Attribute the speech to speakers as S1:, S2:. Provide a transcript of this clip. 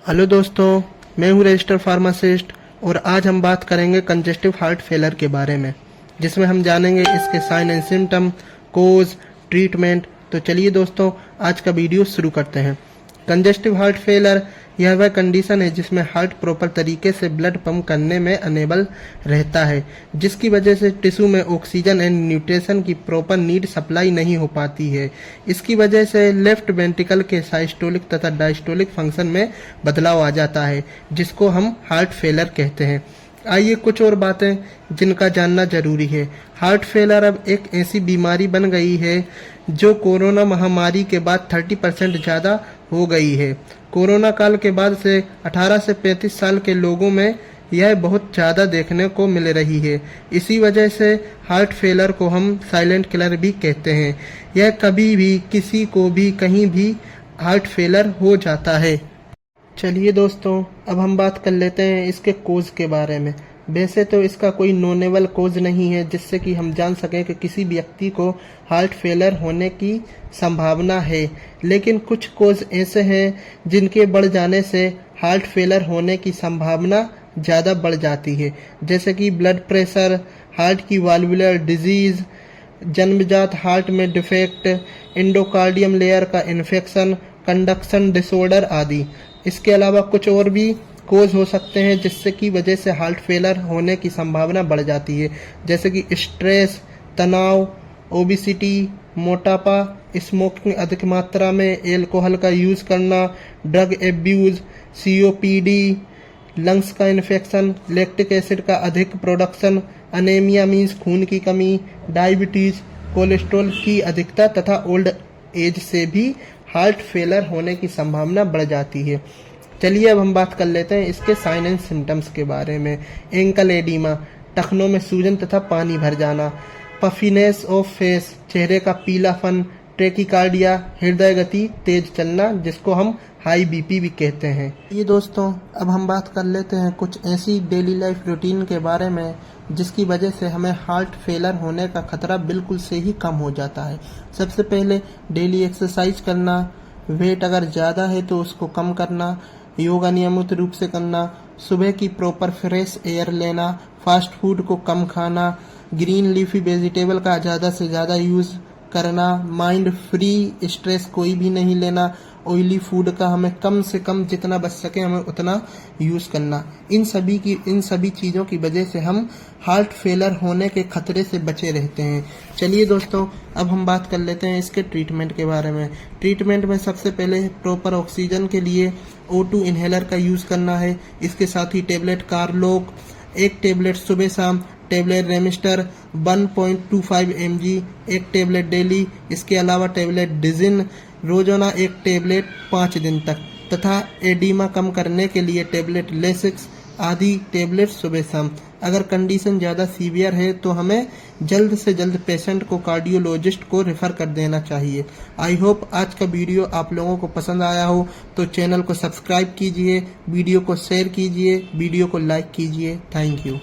S1: Hello दोस्तों, मैं हूं रजिस्टर्ड फार्मासिस्ट और आज हम बात करेंगे कंजेस्टिव हार्ट फेलर के बारे में, जिसमें हम जानेंगे इसके sign and symptom, cause, treatment. तो चलिए दोस्तों, आज का वीडियो शुरू करते हैं। कंजेस्टिव हार्ट फेलर यह वह कंडीशन है जिसमें हार्ट प्रॉपर तरीके से ब्लड पंप करने में अनेबल रहता है, जिसकी वजह से टिश्यू में ऑक्सीजन एंड न्यूट्रिशन की प्रॉपर नीड सप्लाई नहीं हो पाती है। इसकी वजह से लेफ्ट वेंट्रिकल के साइस्टोलिक तथा डायस्टोलिक फंक्शन में बदलाव आ जाता है, जिसको हम हार्ट फेलर कहते हैं। आइए कुछ और बातें जिनका जानना जरूरी है। हार्ट फेलर अब एक ऐसी बीमारी बन गई है जो कोरोना महामारी के बाद 30% ज़्यादा हो गई है। कोरोना काल के बाद से 18 से 35 साल के लोगों में यह बहुत ज़्यादा देखने को मिल रही है। इसी वजह से हार्ट फेलर को हम साइलेंट किलर भी कहते हैं। यह कभी भी किसी को भी कहीं भी हार्ट फेलर हो जाता है। चलिए दोस्तों, अब हम बात कर लेते हैं इसके कोज के बारे में। वैसे तो इसका कोई नोनेबल कोज नहीं है जिससे कि हम जान सकें कि किसी व्यक्ति को हार्ट फेलर होने की संभावना है, लेकिन कुछ कोज ऐसे हैं जिनके बढ़ जाने से हार्ट फेलर होने की संभावना ज़्यादा बढ़ जाती है, जैसे कि ब्लड प्रेशर, हार्ट की वाल्वुलर डिजीज़, जन्मजात हार्ट में डिफेक्ट, एंडोकार्डियम लेयर का इन्फेक्शन, कंडक्शन डिसऑर्डर आदि। इसके अलावा कुछ और भी कोज हो सकते हैं जिससे की वजह से हार्ट फेलर होने की संभावना बढ़ जाती है, जैसे कि स्ट्रेस, तनाव, ओबिसिटी, मोटापा, स्मोकिंग अधिक मात्रा में, एल्कोहल का यूज़ करना, ड्रग एब्यूज़, सीओपीडी, लंग्स का इन्फेक्शन, लैक्टिक एसिड का अधिक प्रोडक्शन, अनेमिया मीन्स खून की कमी, डायबिटीज़, कोलेस्ट्रॉल की अधिकता तथा ओल्ड एज से भी हार्ट फेलर होने की संभावना बढ़ जाती है। चलिए अब हम बात कर लेते हैं इसके साइन एंड सिम्टम्स के बारे में। एंकल एडिमा, टखनों में सूजन तथा पानी भर जाना, पफिनेस ऑफ फेस, चेहरे का पीलापन, ट्रेकिकार्डिया, हृदय गति तेज चलना, जिसको हम हाई बीपी भी कहते हैं। ये दोस्तों, अब हम बात कर लेते हैं कुछ ऐसी डेली लाइफ रूटीन के बारे में जिसकी वजह से हमें हार्ट फेलर होने का खतरा बिल्कुल से ही कम हो जाता है। सबसे पहले डेली एक्सरसाइज करना, वेट अगर ज़्यादा है तो उसको कम करना, योगा नियमित रूप से करना, सुबह की प्रॉपर फ्रेश एयर लेना, फास्ट फूड को कम खाना, ग्रीन लीफी वेजिटेबल का ज़्यादा से ज़्यादा यूज़ करना, माइंड फ्री स्ट्रेस कोई भी नहीं लेना, ऑयली फूड का हमें कम से कम जितना बच सके हमें उतना यूज़ करना। इन सभी चीज़ों की वजह से हम हार्ट फेलर होने के खतरे से बचे रहते हैं। चलिए दोस्तों, अब हम बात कर लेते हैं इसके ट्रीटमेंट के बारे में। ट्रीटमेंट में सबसे पहले प्रॉपर ऑक्सीजन के लिए O2 इन्हेलर का यूज़ करना है। इसके साथ ही टेबलेट कारलोक, एक टेबलेट सुबह शाम, टेबलेट रेमिस्टर 1.25 mg, एक टेबलेट डेली। इसके अलावा टेबलेट डिजिन रोजाना एक टेबलेट 5 दिन तक, तथा एडिमा कम करने के लिए टेबलेट लेसिक्स आदि टेबलेट सुबह शाम। अगर कंडीशन ज़्यादा सीवियर है तो हमें जल्द से जल्द पेशेंट को कार्डियोलॉजिस्ट को रेफ़र कर देना चाहिए। आई होप आज का वीडियो आप लोगों को पसंद आया हो, तो चैनल को सब्सक्राइब कीजिए, वीडियो को शेयर कीजिए, वीडियो को लाइक कीजिए। Thank you.